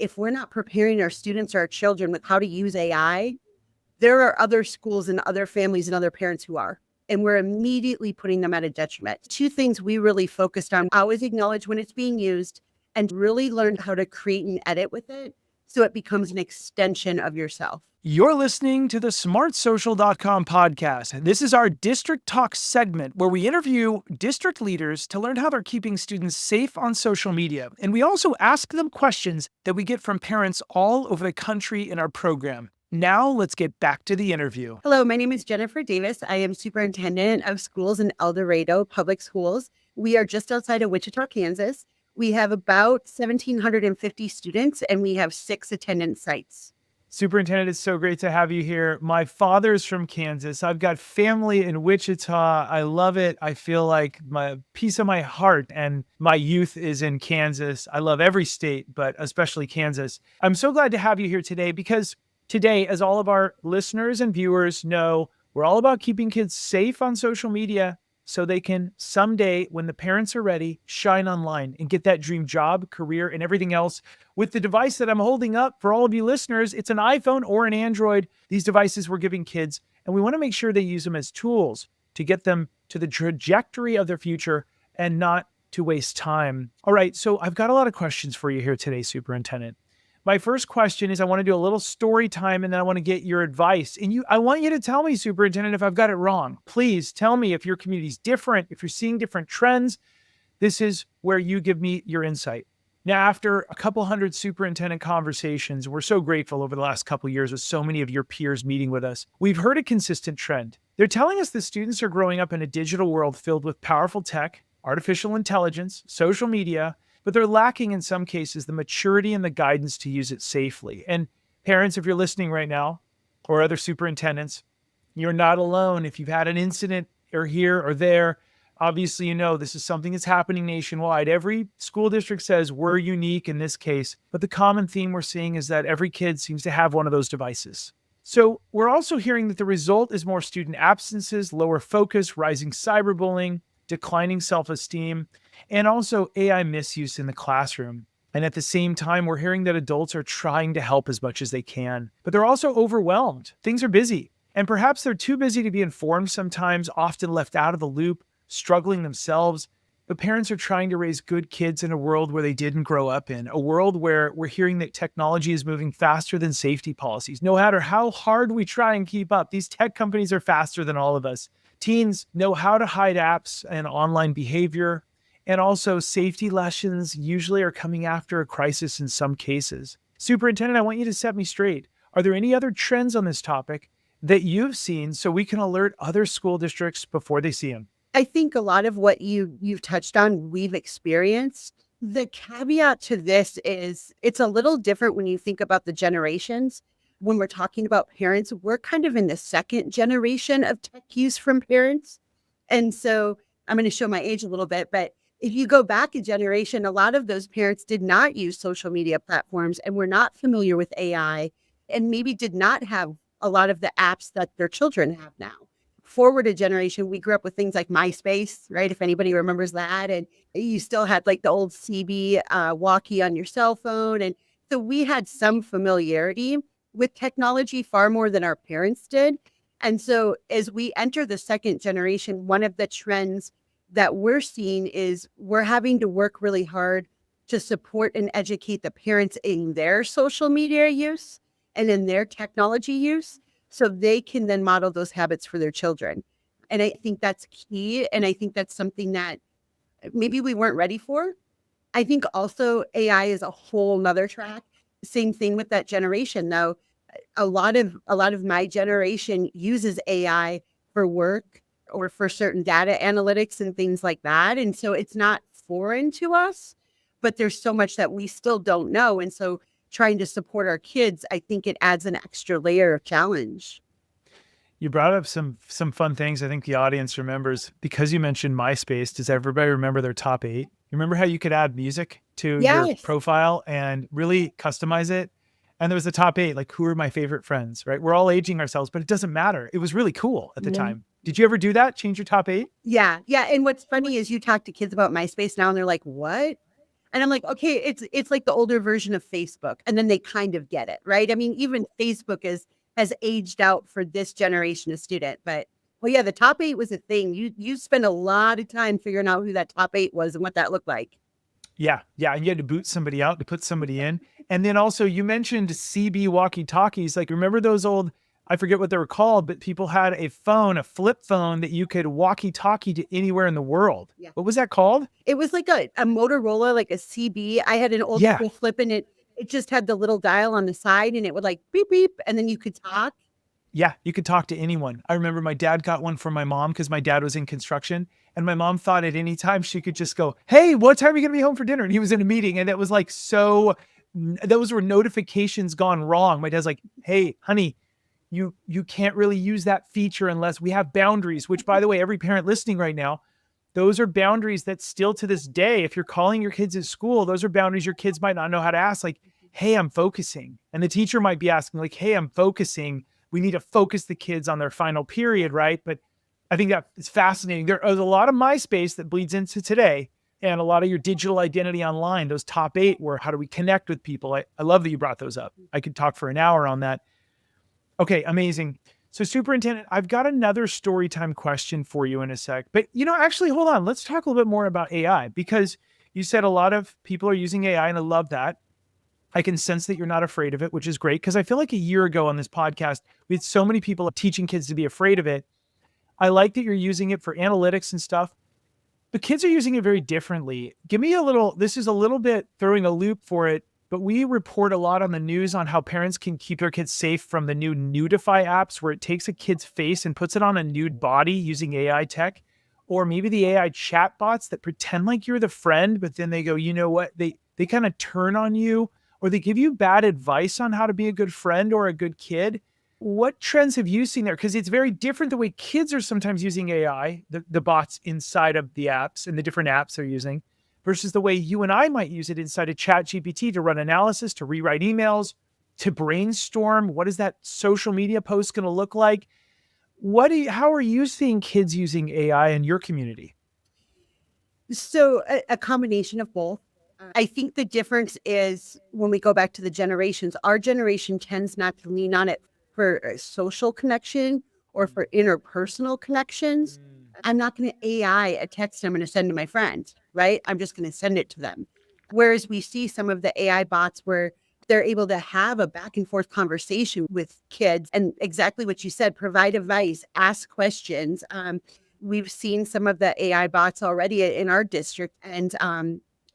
if we're not preparing our students or our children with how to use AI, there are other schools and other families and other parents who are. And we're immediately putting them at a detriment. Two things we really focused on: always acknowledge when it's being used and really learn how to create and edit with it so it becomes an extension of yourself. You're listening to the smartsocial.com podcast. This is our District Talk segment where we interview district leaders to learn how they're keeping students safe on social media. And we also ask them questions that we get from parents all over the country in our program. Now let's get back to the interview. Hello, my name is Jenifer Davis. I am Superintendent of Schools in El Dorado Public Schools. We are just outside of Wichita, Kansas. We have about 1,750 students and we have 6 attendance sites. Superintendent, it's so great to have you here. My father's from Kansas. I've got family in Wichita. I love it. I feel like my piece of my heart and my youth is in Kansas. I love every state, but especially Kansas. I'm so glad to have you here today because today, as all of our listeners and viewers know, we're all about keeping kids safe on social media so they can someday, when the parents are ready, shine online and get that dream job, career, and everything else. With the device that I'm holding up for all of you listeners, it's an iPhone or an Android. These devices we're giving kids, and we want to make sure they use them as tools to get them to the trajectory of their future and not to waste time. All right, so I've got a lot of questions for you here today, Superintendent. My first question is I want to do a little story time and then I want to get your advice. And I want you to tell me, Superintendent, if I've got it wrong. Please tell me if your community is different, if you're seeing different trends. This is where you give me your insight. Now, after a couple hundred superintendent conversations, we're so grateful over the last couple of years with so many of your peers meeting with us. We've heard a consistent trend. They're telling us that students are growing up in a digital world filled with powerful tech, artificial intelligence, social media, but they're lacking in some cases the maturity and the guidance to use it safely. And parents, if you're listening right now, or other superintendents, you're not alone. If you've had an incident or here or there, obviously, you know this is something that's happening nationwide. Every school district says we're unique in this case, but the common theme we're seeing is that every kid seems to have one of those devices. So we're also hearing that the result is more student absences, lower focus, rising cyberbullying, declining self-esteem, and also AI misuse in the classroom. And at the same time, we're hearing that adults are trying to help as much as they can, but they're also overwhelmed. Things are busy, and perhaps they're too busy to be informed sometimes, often left out of the loop, struggling themselves. But parents are trying to raise good kids in a world where they didn't grow up in, a world where we're hearing that technology is moving faster than safety policies. No matter how hard we try and keep up, these tech companies are faster than all of us. Teens know how to hide apps and online behavior, and also safety lessons usually are coming after a crisis in some cases. Superintendent, I want you to set me straight. Are there any other trends on this topic that you've seen so we can alert other school districts before they see them? I think a lot of what you've touched on, we've experienced. The caveat to this is it's a little different when you think about the generations. When we're talking about parents, we're kind of in the second generation of tech use from parents. And so I'm going to show my age a little bit, but if you go back a generation, a lot of those parents did not use social media platforms and were not familiar with AI and maybe did not have a lot of the apps that their children have now. Forward a generation, we grew up with things like MySpace, right? If anybody remembers that. And you still had like the old CB walkie on your cell phone. And so we had some familiarity with technology far more than our parents did. And so as we enter the second generation, one of the trends that we're seeing is we're having to work really hard to support and educate the parents in their social media use and in their technology use so they can then model those habits for their children. And I think that's key. And I think that's something that maybe we weren't ready for. I think also AI is a whole nother track. Same thing with that generation, though. A lot of my generation uses AI for work or for certain data analytics and things like that. And so it's not foreign to us, but there's so much that we still don't know. And so trying to support our kids, I think it adds an extra layer of challenge. You brought up some fun things I think the audience remembers. Because you mentioned MySpace, does everybody remember their top 8? You remember how you could add music to your profile and really customize it? And there was the top 8, like who are my favorite friends, right? We're all aging ourselves, but it doesn't matter. It was really cool at the time. Did you ever do that? Change your top 8? Yeah. And what's funny is you talk to kids about MySpace now and they're like, what? And I'm like, okay, it's like the older version of Facebook. And then they kind of get it, right? I mean, even Facebook has aged out for this generation of student. But well, yeah, the top eight was a thing. You spent a lot of time figuring out who that top eight was and what that looked like. Yeah, yeah, and you had to boot somebody out to put somebody in. And then also you mentioned CB walkie-talkies. Like remember those old, I forget what they were called, but people had a phone, a flip phone that you could walkie-talkie to anywhere in the world. Yeah. What was that called? It was like a Motorola, like a CB. I had an old Yeah. school flip and it just had the little dial on the side and it would like beep beep and then you could talk. Yeah, you could talk to anyone. I remember my dad got one for my mom because my dad was in construction. And my mom thought at any time she could just go, "Hey, what time are you going to be home for dinner?" And he was in a meeting. And it was like, those were notifications gone wrong. My dad's like, "Hey, honey, you can't really use that feature unless we have boundaries," which by the way, every parent listening right now, those are boundaries that still to this day, if you're calling your kids at school, those are boundaries your kids might not know how to ask. Like, "Hey, I'm focusing." And the teacher might be asking like, "Hey, I'm focusing." We need to focus the kids on their final period, right? But I think that is fascinating. There is a lot of MySpace that bleeds into today and a lot of your digital identity online. Those top eight were how do we connect with people? I love that you brought those up. I could talk for an hour on that. Okay, amazing. So Superintendent, I've got another story time question for you in a sec. But actually, hold on. Let's talk a little bit more about AI because you said a lot of people are using AI and I love that. I can sense that you're not afraid of it, which is great because I feel like a year ago on this podcast, we had so many people teaching kids to be afraid of it. I like that you're using it for analytics and stuff, but kids are using it very differently. Give me this is a little bit throwing a loop for it, but we report a lot on the news on how parents can keep their kids safe from the new Nudify apps where it takes a kid's face and puts it on a nude body using AI tech, or maybe the AI chatbots that pretend like you're the friend, but then they go, you know what? They kind of turn on you or they give you bad advice on how to be a good friend or a good kid. What trends have you seen there? Because it's very different the way kids are sometimes using AI, the bots inside of the apps and the different apps they're using, versus the way you and I might use it inside of Chat GPT to run analysis, to rewrite emails, to brainstorm. What is that social media post going to look like? How are you seeing kids using AI in your community? So a combination of both. I think the difference is when we go back to the generations, our generation tends not to lean on it for a social connection or for interpersonal connections. I'm not going to AI a text I'm going to send to my friends, right? I'm just going to send it to them. Whereas we see some of the AI bots where they're able to have a back and forth conversation with kids and exactly what you said, provide advice, ask questions. We've seen some of the AI bots already in our district and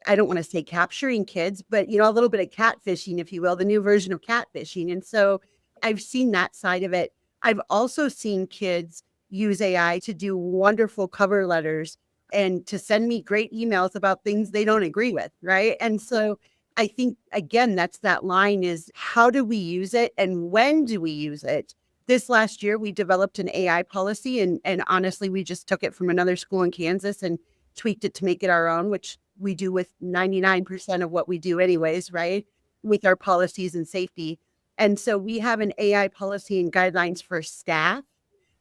I don't want to say capturing kids, but a little bit of catfishing, if you will, the new version of catfishing. And so I've seen that side of it. I've also seen kids use AI to do wonderful cover letters and to send me great emails about things they don't agree with. Right. And so I think, again, that's that line is how do we use it and when do we use it? This last year, we developed an AI policy and honestly, we just took it from another school in Kansas and tweaked it to make it our own, which we do with 99% of what we do anyways, right? With our policies and safety. And so we have an AI policy and guidelines for staff.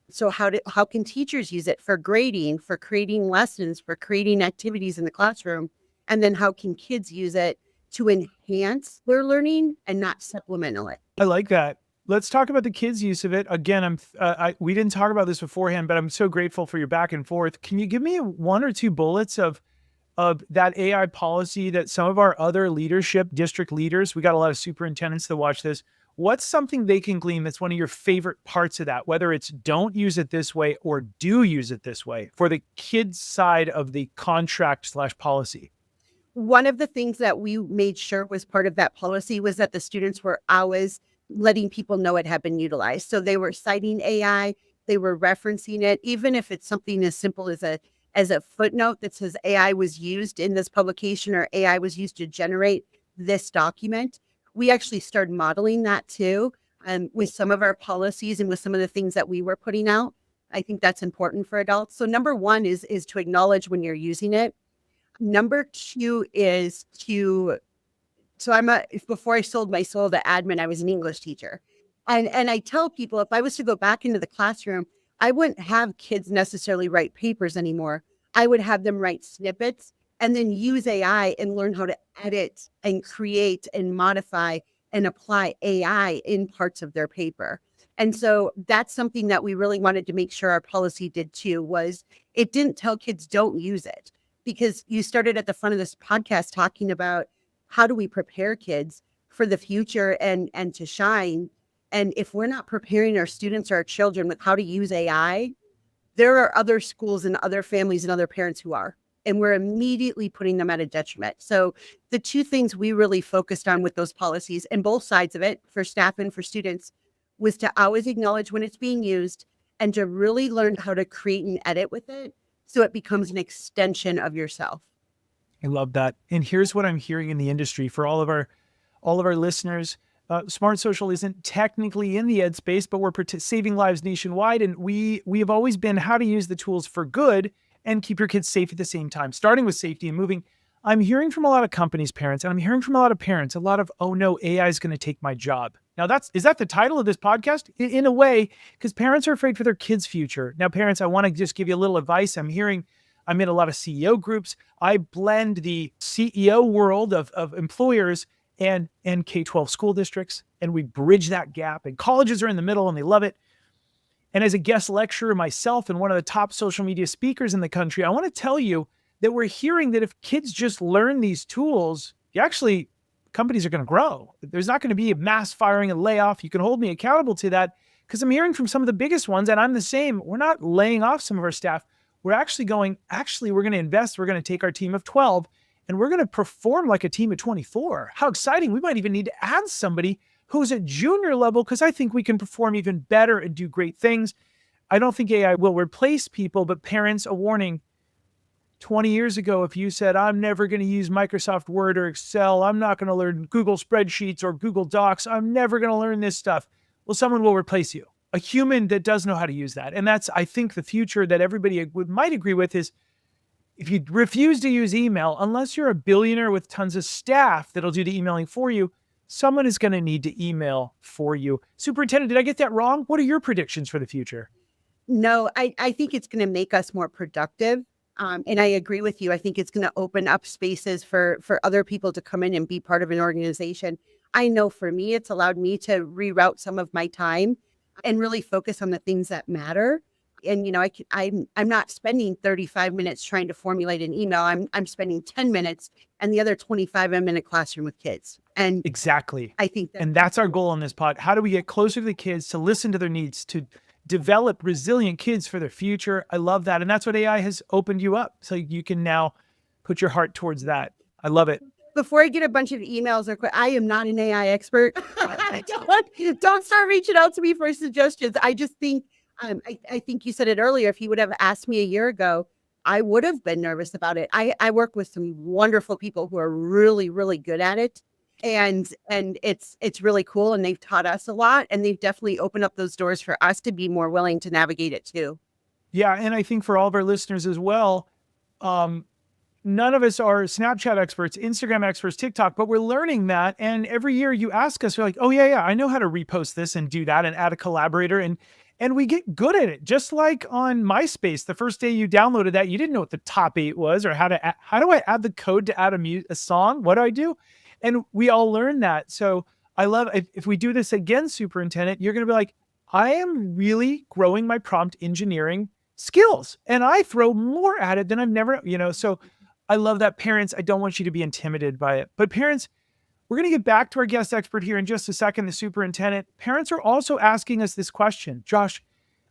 So how can teachers use it for grading, for creating lessons, for creating activities in the classroom? And then how can kids use it to enhance their learning and not supplemental it? I like that. Let's talk about the kids' use of it. Again, we didn't talk about this beforehand, but I'm so grateful for your back and forth. Can you give me one or two bullets of that AI policy that some of our other leadership, district leaders, we got a lot of superintendents that watch this. What's something they can glean that's one of your favorite parts of that, whether it's don't use it this way or do use it this way for the kids side of the contract/policy? One of the things that we made sure was part of that policy was that the students were always letting people know it had been utilized. So they were citing AI, they were referencing it, even if it's something as simple as a footnote that says AI was used in this publication or AI was used to generate this document. We actually started modeling that too, with some of our policies and with some of the things that we were putting out. I think that's important for adults. So number one is to acknowledge when you're using it. Number two is before I sold my soul to admin, I was an English teacher. And I tell people if I was to go back into the classroom, I wouldn't have kids necessarily write papers anymore. I would have them write snippets and then use AI and learn how to edit and create and modify and apply AI in parts of their paper. And so that's something that we really wanted to make sure our policy did too, was it didn't tell kids don't use it, because you started at the front of this podcast talking about how do we prepare kids for the future and to shine. And if we're not preparing our students or our children with how to use AI, there are other schools and other families and other parents who are, and we're immediately putting them at a detriment. So the two things we really focused on with those policies, and both sides of it, for staff and for students, was to always acknowledge when it's being used and to really learn how to create and edit with it so it becomes an extension of yourself. I love that. And here's what I'm hearing in the industry for all of our listeners. Smart Social isn't technically in the ed space, but we're saving lives nationwide. And we have always been how to use the tools for good and keep your kids safe at the same time, starting with safety and moving. I'm hearing from a lot of companies, parents, and I'm hearing from a lot of parents, a lot of, oh no, AI is going to take my job. Now is that the title of this podcast? In a way, because parents are afraid for their kids' future. Now, parents, I want to just give you a little advice. I'm in a lot of CEO groups. I blend the CEO world of employers and K-12 school districts, and we bridge that gap. And colleges are in the middle and they love it. And as a guest lecturer myself and one of the top social media speakers in the country, I want to tell you that we're hearing that if kids just learn these tools, companies are going to grow. There's not going to be a mass firing and layoff. You can hold me accountable to that, because I'm hearing from some of the biggest ones, and I'm the same. We're not laying off some of our staff. We're actually going to invest. We're going to take our team of 12 and we're going to perform like a team of 24. How exciting. We might even need to add somebody who's at junior level, because I think we can perform even better and do great things. I don't think AI will replace people, but parents, a warning. 20 years ago, if you said, I'm never going to use Microsoft Word or Excel, I'm not going to learn Google Spreadsheets or Google Docs, I'm never going to learn this stuff. Well, someone will replace you, a human that does know how to use that. And that's, I think, the future that everybody might agree with is, if you refuse to use email, unless you're a billionaire with tons of staff that'll do the emailing for you, someone is going to need to email for you. Superintendent, did I get that wrong? What are your predictions for the future? No, I think it's going to make us more productive. And I agree with you. I think it's going to open up spaces for other people to come in and be part of an organization. I know for me, it's allowed me to reroute some of my time and really focus on the things that matter. And, I'm not spending 35 minutes trying to formulate an email. I'm spending 10 minutes, and the other 25 I'm in a classroom with kids. And exactly. I think that's our goal on this pod. How do we get closer to the kids, to listen to their needs, to develop resilient kids for their future? I love that. And that's what AI has opened you up. So you can now put your heart towards that. I love it. Before I get a bunch of emails, I am not an AI expert. Don't start reaching out to me for suggestions. I just think, I think you said it earlier. If you would have asked me a year ago, I would have been nervous about it. I work with some wonderful people who are really, really good at it. And it's really cool. And they've taught us a lot, and they've definitely opened up those doors for us to be more willing to navigate it too. Yeah. And I think for all of our listeners as well, none of us are Snapchat experts, Instagram experts, TikTok, but we're learning that. And every year you ask us, you're like, oh yeah, I know how to repost this and do that and add a collaborator. And we get good at it. Just like on MySpace, the first day you downloaded that, you didn't know what the top 8 was, or how do I add the code to add a song? What do I do? And we all learn that. So I love, if we do this again, Superintendent, you're going to be like, I am really growing my prompt engineering skills, and I throw more at it than I've never, so I love that. Parents, I don't want you to be intimidated by it. But parents, we're going to get back to our guest expert here in just a second, the superintendent. Parents are also asking us this question. Josh,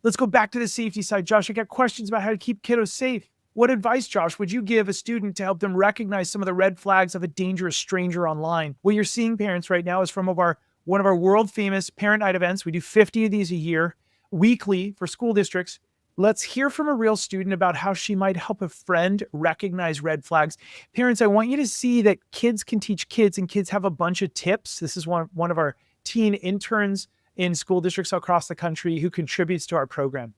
let's go back to the safety side. Josh, I got questions about how to keep kiddos safe. What advice, Josh, would you give a student to help them recognize some of the red flags of a dangerous stranger online? What you're seeing, parents, right now is from one of our world famous parent night events. We do 50 of these a year, weekly for school districts. Let's hear from a real student about how she might help a friend recognize red flags. Parents, I want you to see that kids can teach kids, and kids have a bunch of tips. This is one of our teen interns in school districts across the country who contributes to our program.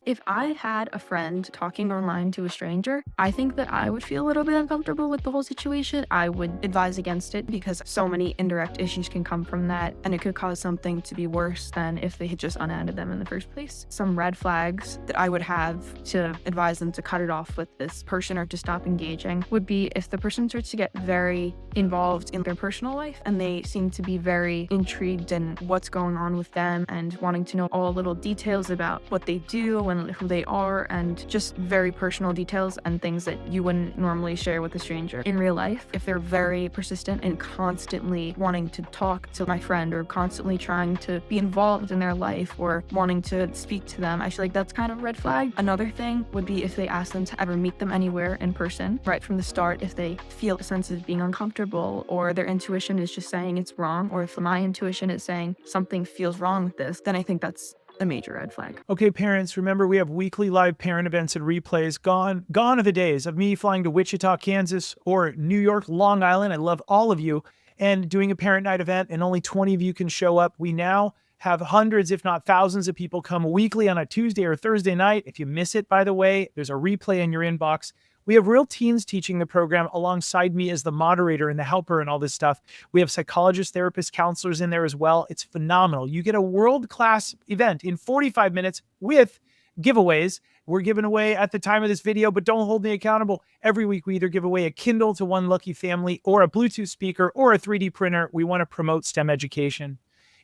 If I had a friend talking online to a stranger, I think that I would feel a little bit uncomfortable with the whole situation. I would advise against it because so many indirect issues can come from that, and it could cause something to be worse than if they had just unadded them in the first place. Some red flags that I would have to advise them to cut it off with this person or to stop engaging would be if the person starts to get very involved in their personal life and they seem to be very intrigued in what's going on with them and wanting to know all little details about what they do and who they are, and just very personal details and things that you wouldn't normally share with a stranger in real life. If they're very persistent and constantly wanting to talk to my friend or constantly trying to be involved in their life or wanting to speak to them, I feel like that's kind of a red flag. Another thing would be if they ask them to ever meet them anywhere in person right from the start, if they feel a sense of being uncomfortable or their intuition is just saying it's wrong, or if my intuition is saying something feels wrong with this, then I think that's a major red flag. Okay, parents, remember we have weekly live parent events and replays. Gone are the days of me flying to Wichita, Kansas, or New York, Long Island. I love all of you. And doing a parent night event, and only 20 of you can show up. We now have hundreds, if not thousands, of people come weekly on a Tuesday or Thursday night. If you miss it, by the way, there's a replay in your inbox. We have real teens teaching the program alongside me as the moderator and the helper and all this stuff. We have psychologists, therapists, counselors in there as well. It's phenomenal. You get a world-class event in 45 minutes with giveaways. We're giving away at the time of this video, but don't hold me accountable. Every week, we either give away a Kindle to one lucky family or a Bluetooth speaker or a 3D printer. We want to promote STEM education.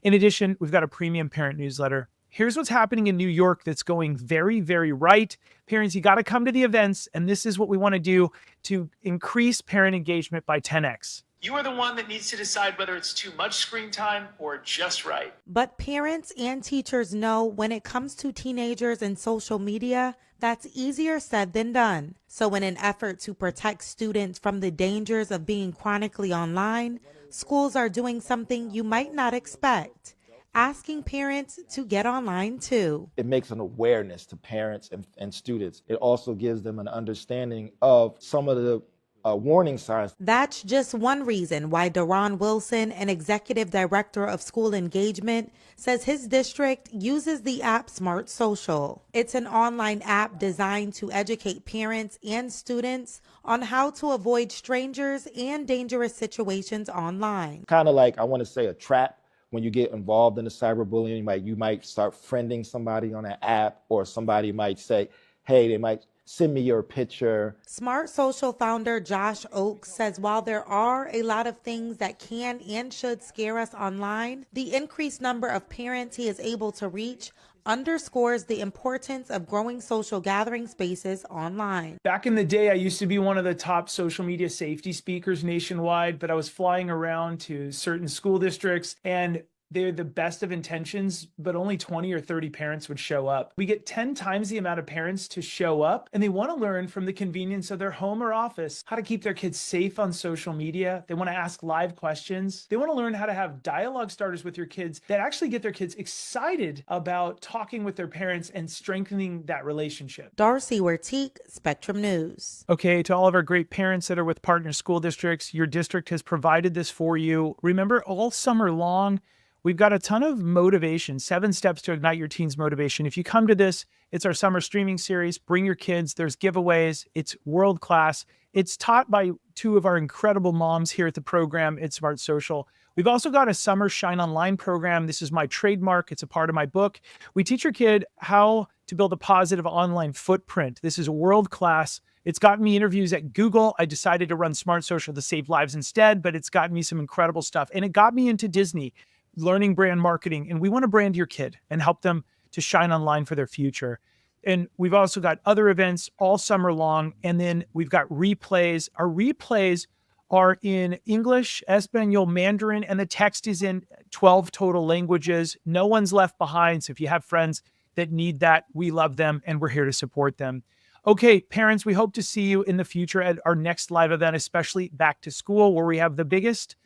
In addition, we've got a premium parent newsletter. Here's what's happening in New York that's going very, very right. Parents, you got to come to the events, and this is what we want to do to increase parent engagement by 10x. You are the one that needs to decide whether it's too much screen time or just right. But parents and teachers know when it comes to teenagers and social media, that's easier said than done. So in an effort to protect students from the dangers of being chronically online, schools are doing something you might not expect: asking parents to get online too. It makes an awareness to parents and students. It also gives them an understanding of some of the warning signs. That's just one reason why Deron Wilson, an executive director of school engagement, says his district uses the app Smart Social. It's an online app designed to educate parents and students on how to avoid strangers and dangerous situations online. Kind of like, I want to say, a trap. When you get involved in the cyberbullying, you might start friending somebody on an app, or somebody might say, hey, they might send me your picture. Smart Social founder Josh Oakes says while there are a lot of things that can and should scare us online, the increased number of parents he is able to reach underscores the importance of growing social gathering spaces online. Back in the day, I used to be one of the top social media safety speakers nationwide, but I was flying around to certain school districts, and they're the best of intentions, but only 20 or 30 parents would show up. We get 10 times the amount of parents to show up, and they want to learn from the convenience of their home or office how to keep their kids safe on social media. They want to ask live questions. They want to learn how to have dialogue starters with your kids that actually get their kids excited about talking with their parents and strengthening that relationship. Darcy Wertique, Spectrum News. Okay, to all of our great parents that are with partner school districts, your district has provided this for you. Remember, all summer long, we've got a ton of motivation, 7 steps to ignite your teen's motivation. If you come to this, it's our summer streaming series. Bring your kids. There's giveaways. It's world class. It's taught by 2 of our incredible moms here at the program at Smart Social. We've also got a summer Shine Online program. This is my trademark. It's a part of my book. We teach your kid how to build a positive online footprint. This is world class. It's gotten me interviews at Google. I decided to run Smart Social to save lives instead, but it's gotten me some incredible stuff. And it got me into Disney, learning brand marketing. And we want to brand your kid and help them to shine online for their future. And we've also got other events all summer long. And then we've got replays. Our replays are in English, Espanol, Mandarin, and the text is in 12 total languages. No one's left behind. So if you have friends that need that, we love them and we're here to support them. Okay, parents, we hope to see you in the future at our next live event, especially back to school, where we have the biggest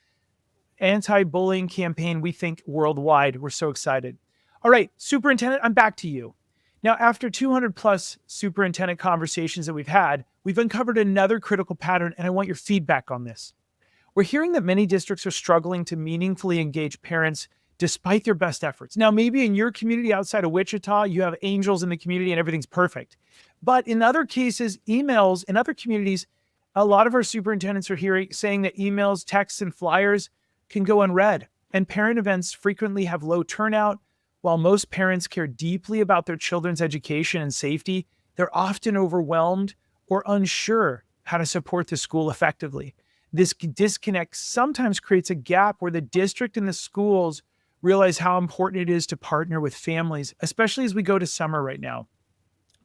anti-bullying campaign, we think, worldwide. We're so excited. All right, Superintendent, I'm back to you. Now, after 200 plus superintendent conversations that we've had, we've uncovered another critical pattern, and I want your feedback on this. We're hearing that many districts are struggling to meaningfully engage parents despite their best efforts. Now, maybe in your community outside of Wichita, you have angels in the community and everything's perfect. But in other cases, emails in other communities, a lot of our superintendents are saying that emails, texts, and flyers can go unread. And parent events frequently have low turnout. While most parents care deeply about their children's education and safety, they're often overwhelmed or unsure how to support the school effectively. This disconnect sometimes creates a gap where the district and the schools realize how important it is to partner with families, especially as we go to summer right now.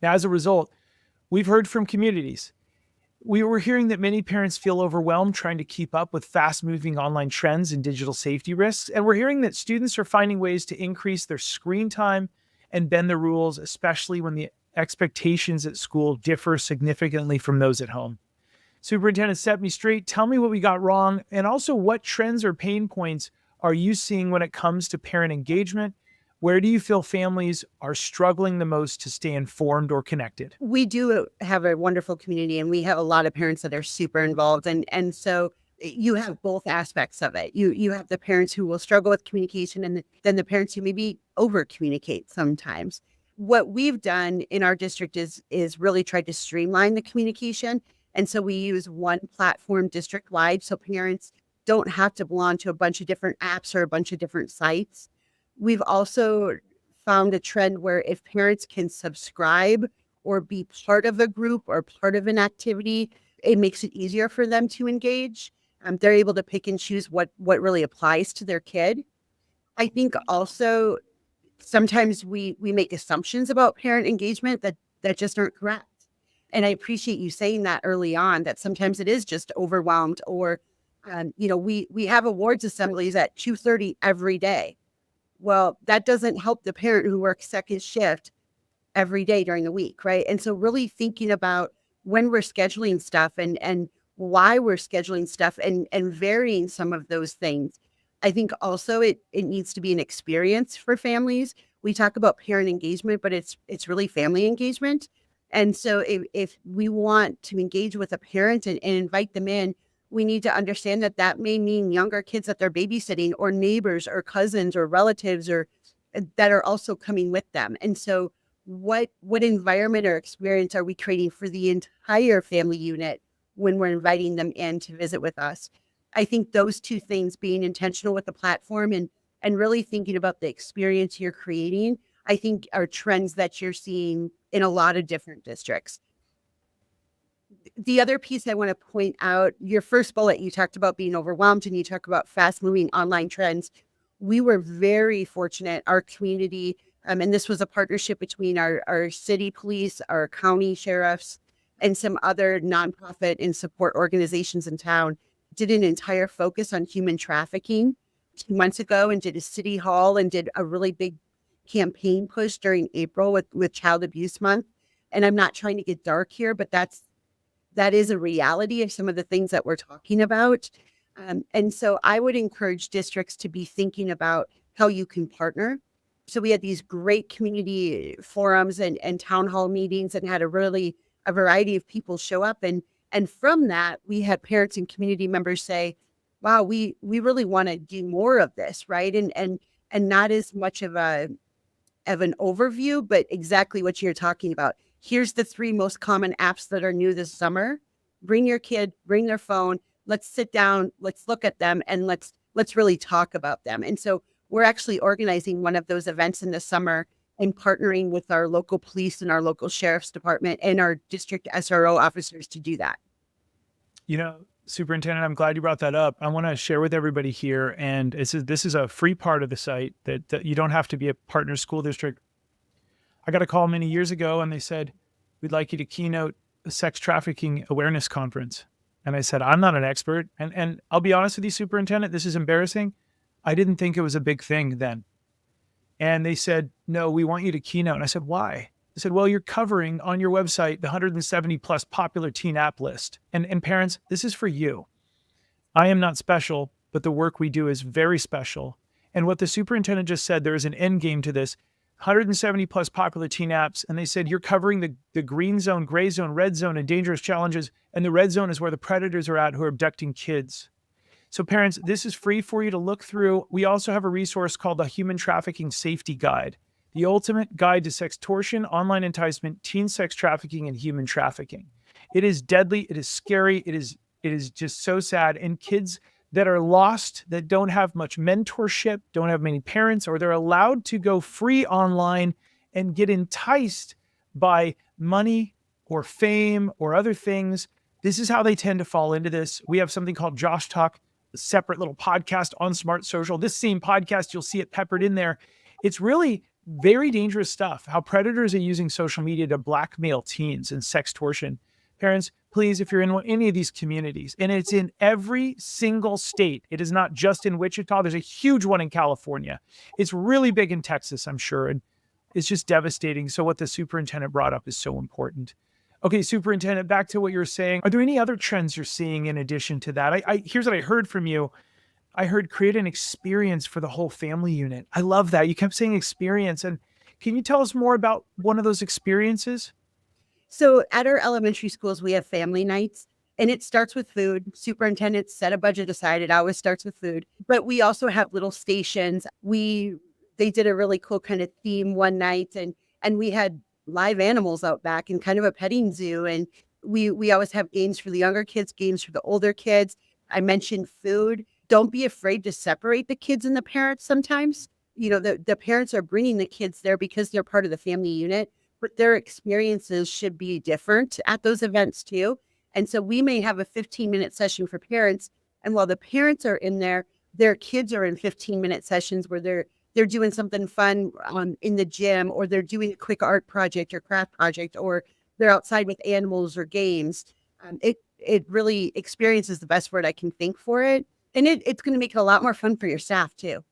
Now, as a result, we've heard from communities. We were hearing that many parents feel overwhelmed trying to keep up with fast-moving online trends and digital safety risks. And we're hearing that students are finding ways to increase their screen time and bend the rules, especially when the expectations at school differ significantly from those at home. Superintendent, set me straight. Tell me what we got wrong, and also what trends or pain points are you seeing when it comes to parent engagement? Where do you feel families are struggling the most to stay informed or connected? We do have a wonderful community, and we have a lot of parents that are super involved. And so you have both aspects of it. You have the parents who will struggle with communication, and then the parents who maybe over communicate sometimes. What we've done in our district is really tried to streamline the communication. And so we use one platform district wide, so parents don't have to belong to a bunch of different apps or a bunch of different sites. We've also found a trend where if parents can subscribe or be part of a group or part of an activity, it makes it easier for them to engage. They're able to pick and choose what really applies to their kid. I think also sometimes we make assumptions about parent engagement that just aren't correct. And I appreciate you saying that early on, that sometimes it is just overwhelmed, or, we have awards assemblies at 2:30 every day. Well, that doesn't help the parent who works second shift every day during the week, right? And so really thinking about when we're scheduling stuff and why we're scheduling stuff and varying some of those things. I think also it needs to be an experience for families. We talk about parent engagement, but it's really family engagement. And so if we want to engage with a parent and invite them in, we need to understand that may mean younger kids that they're babysitting, or neighbors or cousins or relatives or that are also coming with them. And so what environment or experience are we creating for the entire family unit when we're inviting them in to visit with us? I think those two things, being intentional with the platform and really thinking about the experience you're creating, I think are trends that you're seeing in a lot of different districts. The other piece I want to point out, your first bullet, you talked about being overwhelmed and you talk about fast moving online trends. We were very fortunate, our community, and this was a partnership between our city police, our county sheriffs, and some other nonprofit and support organizations in town, did an entire focus on human trafficking 2 months ago, and did a city hall and did a really big campaign push during April with Child Abuse Month. And I'm not trying to get dark here, but that is a reality of some of the things that we're talking about. And so I would encourage districts to be thinking about how you can partner. So we had these great community forums and town hall meetings, and had a variety of people show up. And from that, we had parents and community members say, wow, we really want to do more of this, right? And not as much of an overview, but exactly what you're talking about. Here's the 3 most common apps that are new this summer. Bring your kid, bring their phone. Let's sit down, let's look at them, and let's really talk about them. And so we're actually organizing one of those events in the summer and partnering with our local police and our local sheriff's department and our district SRO officers to do that. Superintendent, I'm glad you brought that up. I want to share with everybody here, and this is a free part of the site that you don't have to be a partner school district. I got a call many years ago, and they said, we'd like you to keynote a sex trafficking awareness conference. And I said, I'm not an expert. And I'll be honest with you, Superintendent, this is embarrassing. I didn't think it was a big thing then. And they said, no, we want you to keynote. And I said, why? They said, well, you're covering on your website the 170 plus popular teen app list. And parents, this is for you. I am not special, but the work we do is very special. And what the superintendent just said, there is an end game to this. 170 plus popular teen apps. And they said, you're covering the green zone, gray zone, red zone, and dangerous challenges. And the red zone is where the predators are at who are abducting kids. So parents, this is free for you to look through. We also have a resource called the Human Trafficking Safety Guide, the ultimate guide to sextortion, online enticement, teen sex trafficking, and human trafficking. It is deadly. It is scary. It is just so sad. And kids that are lost, that don't have much mentorship, don't have many parents, or they're allowed to go free online and get enticed by money or fame or other things. This is how they tend to fall into this. We have something called Josh Talk, a separate little podcast on Smart Social. This same podcast, you'll see it peppered in there. It's really very dangerous stuff, how predators are using social media to blackmail teens and sextortion. Parents, please, if you're in any of these communities, and it's in every single state, it is not just in Wichita. There's a huge one in California. It's really big in Texas, I'm sure, and it's just devastating. So what the superintendent brought up is so important. Okay, superintendent, back to what you're saying. Are there any other trends you're seeing in addition to that? Here's what I heard from you. I heard create an experience for the whole family unit. I love that. You kept saying experience. And can you tell us more about one of those experiences? So at our elementary schools, we have family nights, and it starts with food. Superintendents set a budget aside. It always starts with food. But we also have little stations. They did a really cool kind of theme one night, and we had live animals out back and kind of a petting zoo. And we always have games for the younger kids, games for the older kids. I mentioned food. Don't be afraid to separate the kids and the parents sometimes. The parents are bringing the kids there because they're part of the family unit, but their experiences should be different at those events too. And so we may have a 15-minute session for parents. And while the parents are in there, their kids are in 15-minute sessions where they're doing something fun in the gym, or they're doing a quick art project or craft project, or they're outside with animals or games. It really, experience is the best word I can think for it. And it's going to make it a lot more fun for your staff too.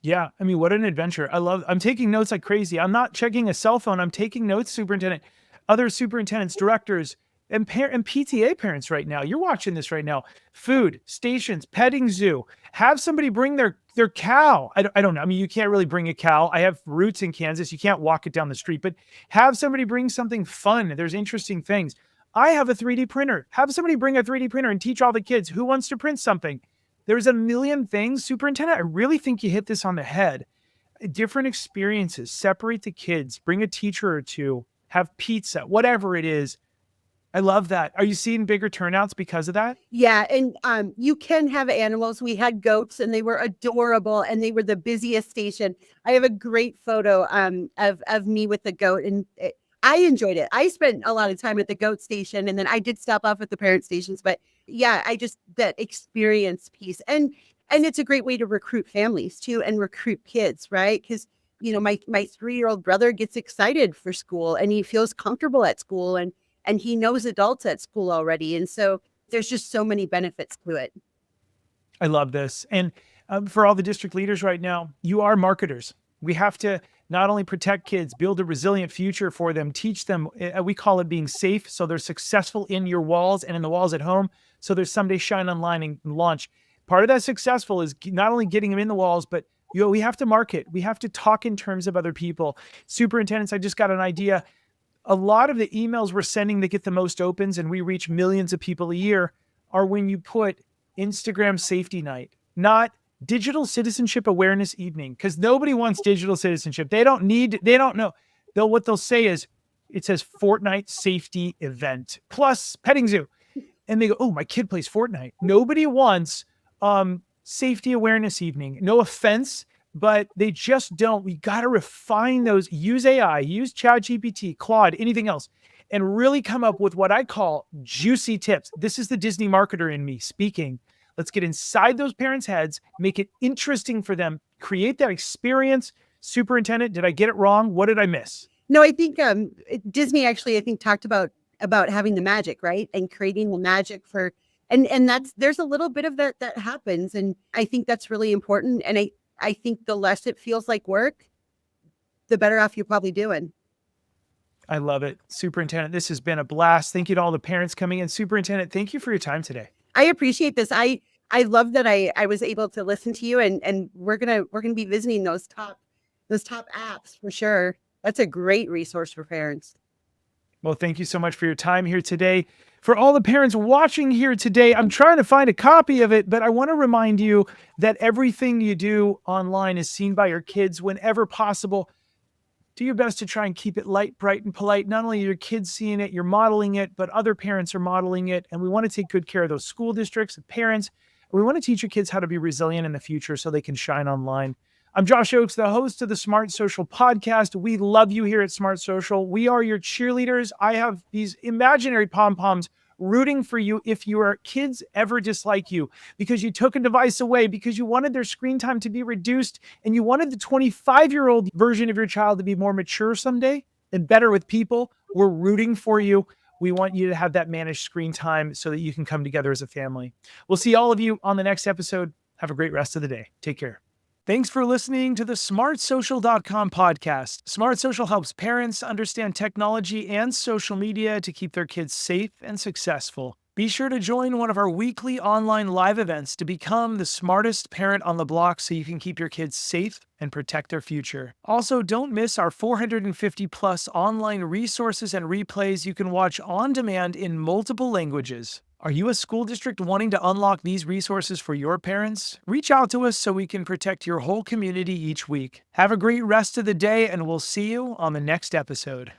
Yeah. I mean, what an adventure. I'm taking notes like crazy. I'm not checking a cell phone. I'm taking notes, superintendent, other superintendents, directors, and PTA parents right now. You're watching this right now. Food, stations, petting zoo. Have somebody bring their cow. I don't know. I mean, you can't really bring a cow. I have roots in Kansas. You can't walk it down the street, but have somebody bring something fun. There's interesting things. I have a 3D printer. Have somebody bring a 3D printer and teach all the kids who wants to print something. There's a million things. Superintendent, I really think you hit this on the head. Different experiences, separate the kids, bring a teacher or two, have pizza, whatever it is. I love that. Are you seeing bigger turnouts because of that? Yeah, and you can have animals. We had goats, and they were adorable, and they were the busiest station. I have a great photo of me with the goat, and I enjoyed it. I spent a lot of time at the goat station, and then I did stop off at the parent stations. But yeah, that experience piece, and it's a great way to recruit families too, and recruit kids, right? Because my 3-year-old brother gets excited for school, and he feels comfortable at school, and he knows adults at school already. And so there's just so many benefits to it. I love this. And for all the district leaders right now, you are marketers. We have to not only protect kids, build a resilient future for them, teach them, we call it being safe, so they're successful in your walls and in the walls at home, so there's someday shine online and launch. Part of that successful is not only getting them in the walls, but we have to market. We have to talk in terms of other people. Superintendents, I just got an idea. A lot of the emails we're sending that get the most opens, and we reach millions of people a year, are when you put Instagram safety night, not digital citizenship awareness evening, because nobody wants digital citizenship. They don't know. What they'll say is, it says Fortnite safety event plus petting zoo. And they go, oh, my kid plays Fortnite. Nobody wants safety awareness evening. No offense, but they just don't. We got to refine those. Use AI, use ChatGPT, Claude, anything else, and really come up with what I call juicy tips. This is the Disney marketer in me speaking. Let's get inside those parents' heads, make it interesting for them, create that experience. Superintendent, did I get it wrong? What did I miss? No, I think Disney actually, I think, talked about having the magic, right? And creating the magic for, and there's a little bit of that happens. And I think that's really important. And I think the less it feels like work, the better off you're probably doing. I love it. Superintendent, this has been a blast. Thank you to all the parents coming in. Superintendent, thank you for your time today. I appreciate this. I love that I was able to listen to you, and we're gonna be visiting those top apps for sure. That's a great resource for parents. Well, thank you so much for your time here today. For all the parents watching here today, I'm trying to find a copy of it, but I want to remind you that everything you do online is seen by your kids whenever possible. Do your best to try and keep it light, bright, and polite. Not only are your kids seeing it, you're modeling it, but other parents are modeling it. And we want to take good care of those school districts and parents. We want to teach your kids how to be resilient in the future so they can shine online. I'm Josh Oakes, the host of the Smart Social podcast. We love you here at Smart Social. We are your cheerleaders. I have these imaginary pom-poms rooting for you if your kids ever dislike you because you took a device away, because you wanted their screen time to be reduced, and you wanted the 25-year-old version of your child to be more mature someday and better with people. We're rooting for you. We want you to have that managed screen time so that you can come together as a family. We'll see all of you on the next episode. Have a great rest of the day. Take care. Thanks for listening to the smartsocial.com podcast. Smart Social helps parents understand technology and social media to keep their kids safe and successful. Be sure to join one of our weekly online live events to become the smartest parent on the block so you can keep your kids safe and protect their future. Also, don't miss our 450 plus online resources and replays you can watch on demand in multiple languages. Are you a school district wanting to unlock these resources for your parents? Reach out to us so we can protect your whole community each week. Have a great rest of the day, and we'll see you on the next episode.